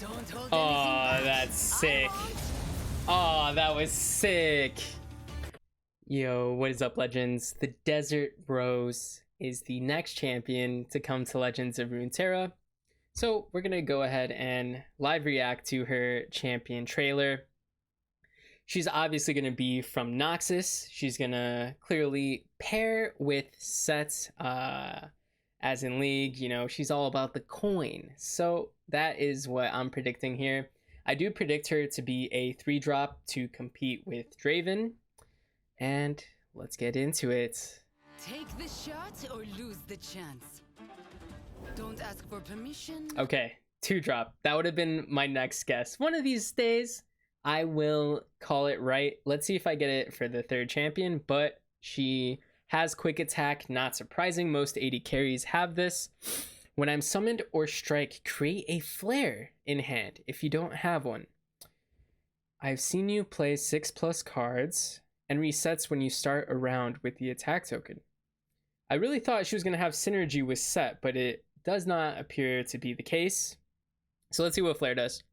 Oh, that's sick. Oh, that was sick. Yo, what is up, Legends? The Desert Rose is the next champion to come to Legends of Runeterra. So we're gonna go ahead and live react to her champion trailer. She's obviously gonna be from Noxus. She's gonna clearly pair with sets, as in League. You know, she's all about the coin. So that is what I'm predicting here. I do predict her to be a 3-drop to compete with Draven. And let's get into it. Take the shot or lose the chance. Don't ask for permission. Okay, 2-drop. That would have been my next guess. One of these days, I will call it right. Let's see if I get it for the 3rd champion, but she has quick attack. Not surprising, most AD carries have this. When I'm summoned or strike, create a flare in hand if you don't have one. I've seen you play 6+ cards and resets when you start a round with the attack token. I really thought she was going to have synergy with Set, but it does not appear to be the case. So let's see what Flare does.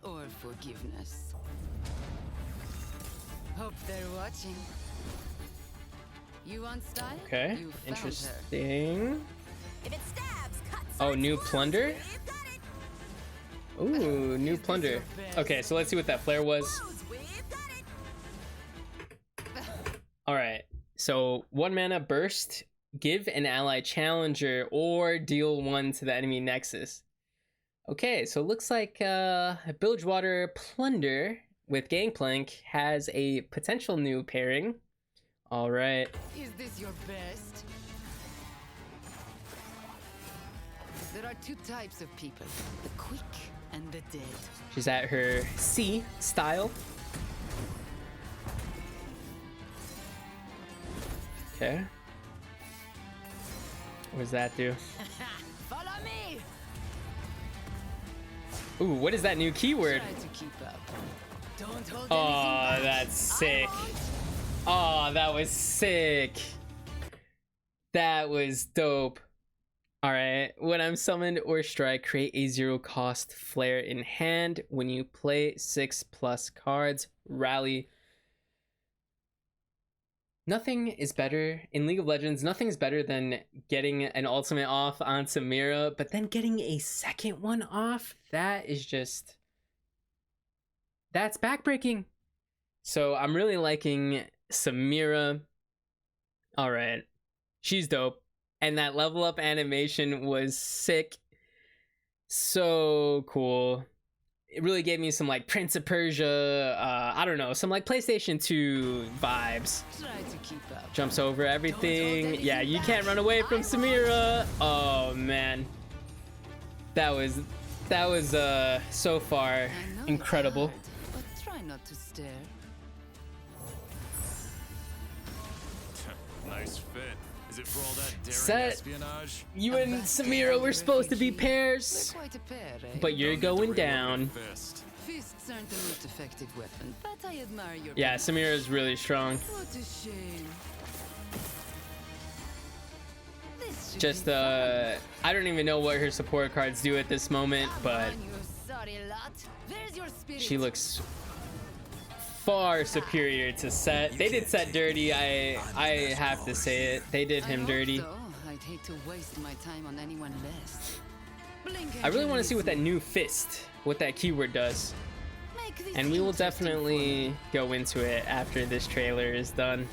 Or forgiveness. Hope they're watching. You want style? Okay, You found interesting. If it stabs, cuts. Oh, new plunder? We've got it. Ooh, new plunder. Okay, so let's see what that Flare was. We've got it. Alright, so 1 mana burst, give an ally challenger, or deal 1 to the enemy nexus. Okay, so it looks like Bilgewater Plunder with Gangplank has a potential new pairing. Alright. Is this your best? There are 2 types of people, the quick and the dead. She's at her C style. Okay. What does that do? Follow me! Ooh, what is that new keyword? Try to keep up. Don't hold Oh, anything back. that's sick. Oh, that was sick. That was dope. Alright, when I'm summoned or strike, create a 0-cost flare in hand. When you play 6+ cards, rally. Nothing is better in League of Legends. Nothing is better than getting an ultimate off on Samira, but then getting a second one off. That is just, that's backbreaking. So I'm really liking Samira. All right, she's dope, and that level up animation was sick. So cool. It really gave me some like Prince of Persia, I don't know, some like PlayStation 2 vibes. Try to keep up. Jumps over everything. Yeah, you can't run away from Samira. Oh man, that was so far I know it's incredible. hard, but try not to stare. Nice fit. Is it for all that daring Set. espionage? You and Samira were supposed to be pairs, We're quite a pair, eh? but you're Don't need to going reload down. your fist. Fists aren't the most effective weapon, but I admire your Yeah, passion. Samira is really strong. What a shame. This should Just be fun. I don't even know what her support cards do at this moment, Come but on, you sorry lot. There's your spirit. she looks far superior to Set. They did Set dirty. I have to say it. They did him I hope dirty. so. I'd hate to waste my time on anyone less. Blink I really and want to see what that release new fist, what that keyword does. me. Make this And we will interesting for definitely me. go into it after this trailer is done.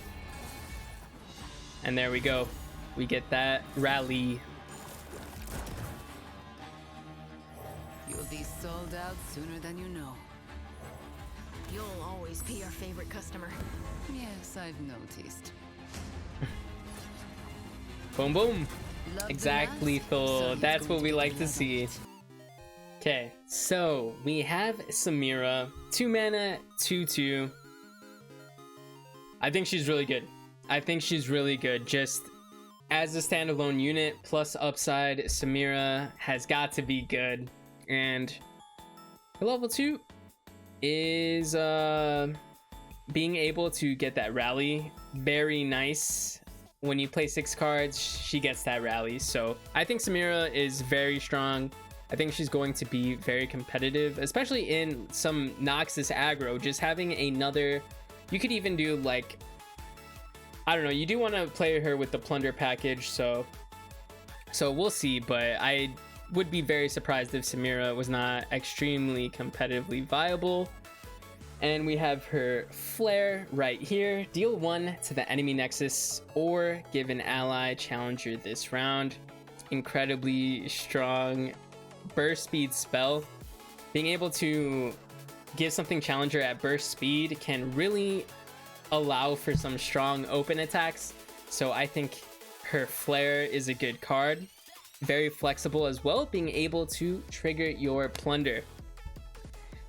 And there we go. We get that rally. You'll be sold out sooner than you know. You'll always be our favorite customer. Yes, I've noticed. Boom, boom. Love the Exactly, last, so Thor. he's That's going what we get like to another see. one. Okay, so we have Samira, 2 mana, 2/2. I think she's really good. I think she's really good. Just as a standalone unit plus upside, Samira has got to be good. And her level 2 is being able to get that rally. Very nice. When you play 6 cards, she gets that rally. So I think Samira is very strong. I think she's going to be very competitive, especially in some Noxus aggro. Just having another, you could even do like, I don't know, you do want to play her with the plunder package, so we'll see. But I would be very surprised if Samira was not extremely competitively viable. And we have her flare right here. Deal 1 to the enemy nexus or give an ally challenger this round. Incredibly strong burst speed spell. Being able to give something challenger at burst speed can really allow for some strong open attacks. So I think her flare is a good card. Very flexible as well, being able to trigger your plunder.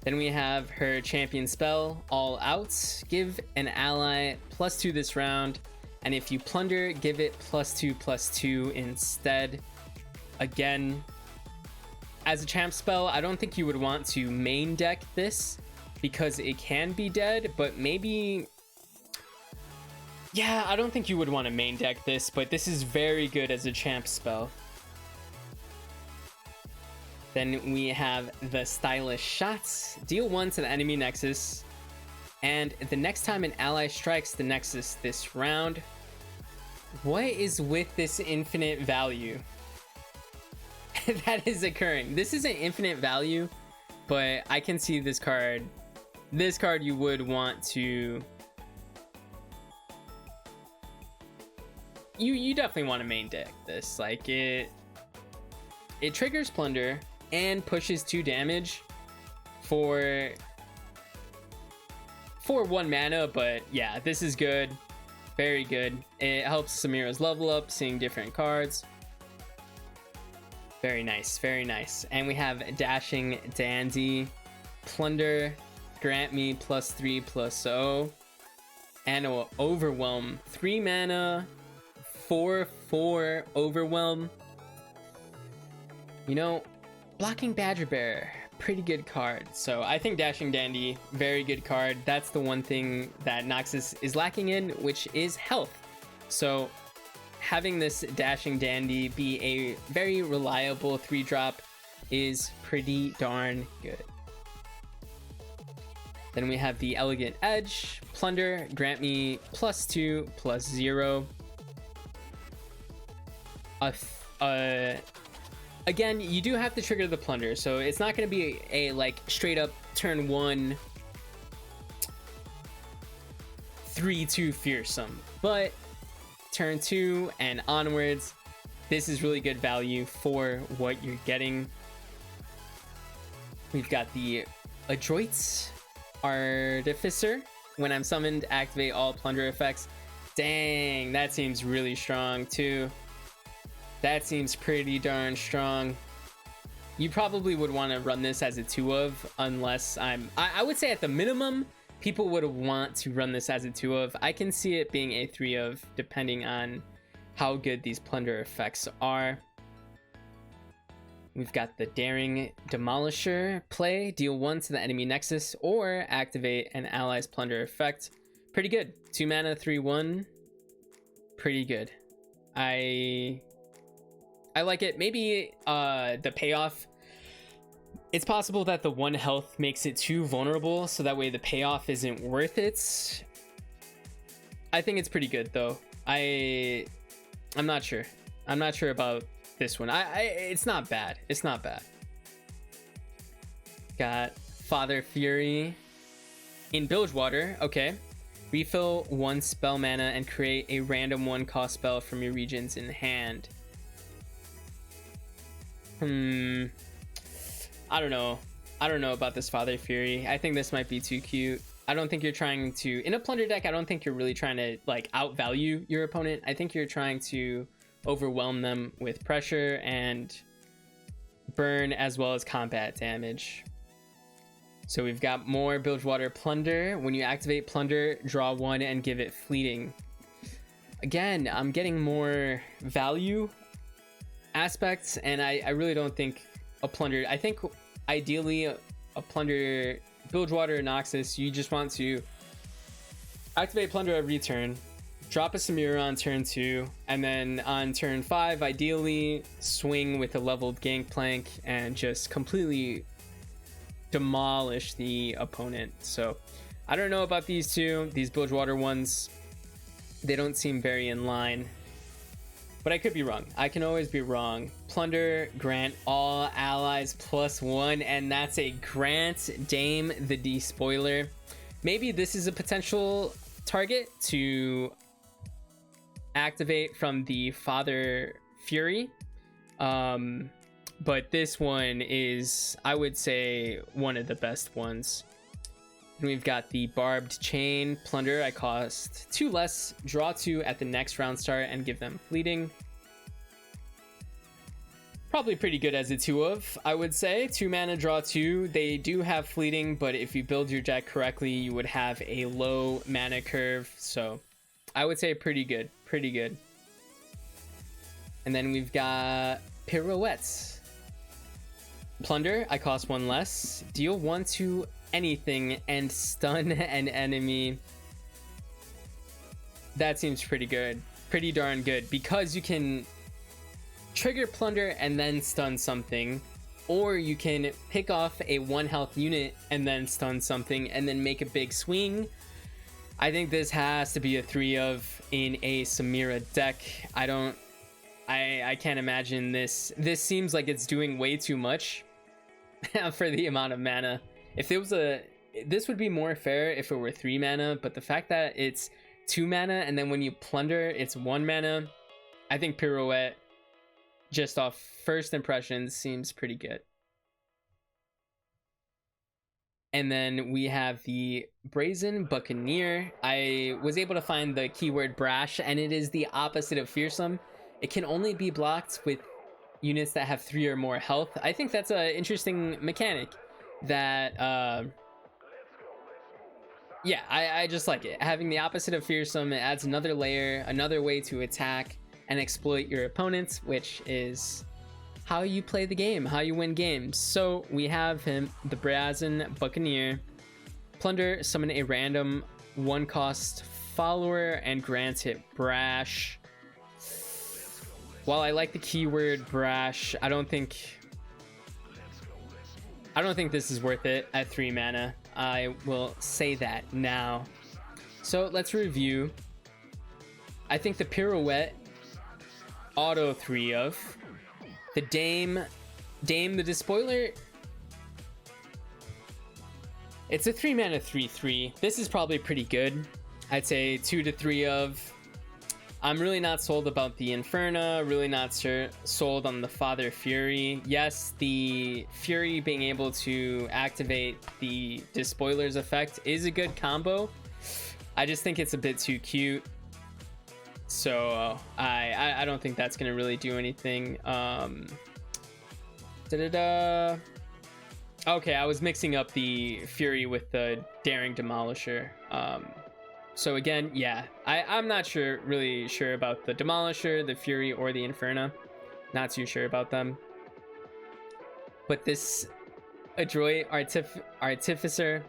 Then we have her champion spell, All Out. Give an ally +2 this round, and if you plunder, give it +2/+2 instead. Again, as a champ spell, I don't think you would want to main deck this because it can be dead, but maybe, yeah, I don't think you would want to main deck this, but this is very good as a champ spell. Then we have the Stylish Shots. Deal 1 to the enemy nexus, and the next time an ally strikes the nexus this round. What is with this infinite value that is occurring? This is an infinite value, but I can see this card. This card you would want to, you definitely want to main deck this. Like it triggers plunder and pushes 2 damage for 1 mana, but yeah, this is good. Very good. It helps Samira's level up, seeing different cards. Very nice, very nice. And we have Dashing Dandy. Plunder, grant me +3/+0. And Overwhelm. 3 mana, 4/4 Overwhelm. You know, Blocking Badger Bear, pretty good card. So I think Dashing Dandy, very good card. That's the one thing that Noxus is lacking in, which is health. So having this Dashing Dandy be a very reliable 3-drop is pretty darn good. Then we have the Elegant Edge. Plunder, grant me +2/+0. Again, you do have to trigger the plunder, so it's not going to be a like straight up turn 1 3/2 fearsome, but turn 2 and onwards, this is really good value for what you're getting. We've got the Adroit Artificer. When I'm summoned, activate all plunder effects. Dang, that seems really strong too. That seems pretty darn strong. You probably would want to run this as a 2 of, unless I would say at the minimum, people would want to run this as a 2 of. I can see it being a 3 of, depending on how good these plunder effects are. We've got the Daring Demolisher. Play, deal 1 to the enemy nexus, or activate an ally's plunder effect. Pretty good. 2 mana, 3/1. Pretty good. I like it. Maybe the payoff, it's possible that the 1 health makes it too vulnerable, so that way the payoff isn't worth it. I think it's pretty good though. I'm not sure. I'm not sure about this one. It's not bad. It's not bad. Got Father Fury in Bilgewater. Okay. Refill 1 spell mana and create a random 1-cost spell from your regions in hand. I don't know about this Father Fury. I think this might be too cute. I don't think you're trying to, in a plunder deck, I don't think you're really trying to like outvalue your opponent. I think you're trying to overwhelm them with pressure and burn as well as combat damage. So we've got more Bilgewater Plunder. When you activate Plunder, draw 1 and give it fleeting. Again, I'm getting more value aspects, and I really don't think a plunder, I think ideally a plunder Bilgewater Noxus, you just want to activate plunder every turn, drop a Samira on turn 2, and then on turn 5, ideally swing with a leveled Gangplank and just completely demolish the opponent. So I don't know about these two. These Bilgewater ones, they don't seem very in line, but I could be wrong. I can always be wrong. Plunder, grant all allies +1, and that's a grant Dame the Despoiler. Maybe this is a potential target to activate from the Father Fury. But this one is, I would say, one of the best ones. And we've got the Barbed Chain. Plunder, I cost 2 less, draw 2 at the next round start and give them fleeting. Probably pretty good as a 2 of, I would say. 2 mana, draw 2. They do have fleeting, but if you build your deck correctly, you would have a low mana curve. So I would say pretty good, pretty good. And then we've got Pirouettes. Plunder, I cost 1 less. Deal 1 to anything and stun an enemy. That seems pretty good. Pretty darn good, because you can trigger Plunder and then stun something, or you can pick off a 1 health unit and then stun something and then make a big swing. I think this has to be a 3 of in a Samira deck. I can't imagine this. This seems like it's doing way too much for the amount of mana. If it was this would be more fair if it were 3 mana, but the fact that it's 2 mana and then when you plunder it's 1 mana, I think Pirouette, just off first impressions, seems pretty good. And then we have the Brazen Buccaneer. I was able to find the keyword brash, and it is the opposite of fearsome. It can only be blocked with units that have 3 or more health. I think that's an interesting mechanic that, yeah, I just like it. Having the opposite of fearsome, it adds another layer, another way to attack and exploit your opponents, which is how you play the game, how you win games. So we have him, the Brazen Buccaneer. Plunder, summon a random 1-cost follower and grant it brash. While I like the keyword brash, I don't think this is worth it at 3 mana. I will say that now. So let's review. I think the Pirouette, auto 3 of. The Dame the Despoiler, it's a 3 mana 3/3. This is probably pretty good. I'd say 2 to 3 of. I'm really not sold about the Inferno, really not sold on the Father Fury. Yes, the Fury being able to activate the Despoiler's effect is a good combo. I just think it's a bit too cute. So I don't think that's gonna really do anything. Okay, I was mixing up the Fury with the Daring Demolisher. So again, yeah, I'm not really sure about the Demolisher, the Fury, or the Inferno. Not too sure about them. But this Adroit Artificer,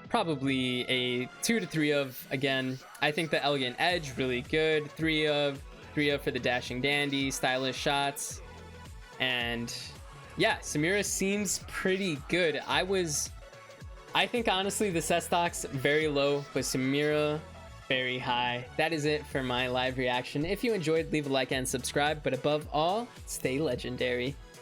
probably a 2 to 3 of. Again, I think the Elegant Edge, really good. 3 of for the Dashing Dandy, stylish shots. And yeah, Samira seems pretty good. I think honestly the set stock's very low, but Samira very high. That is it for my live reaction. If you enjoyed, leave a like and subscribe, but above all, stay legendary.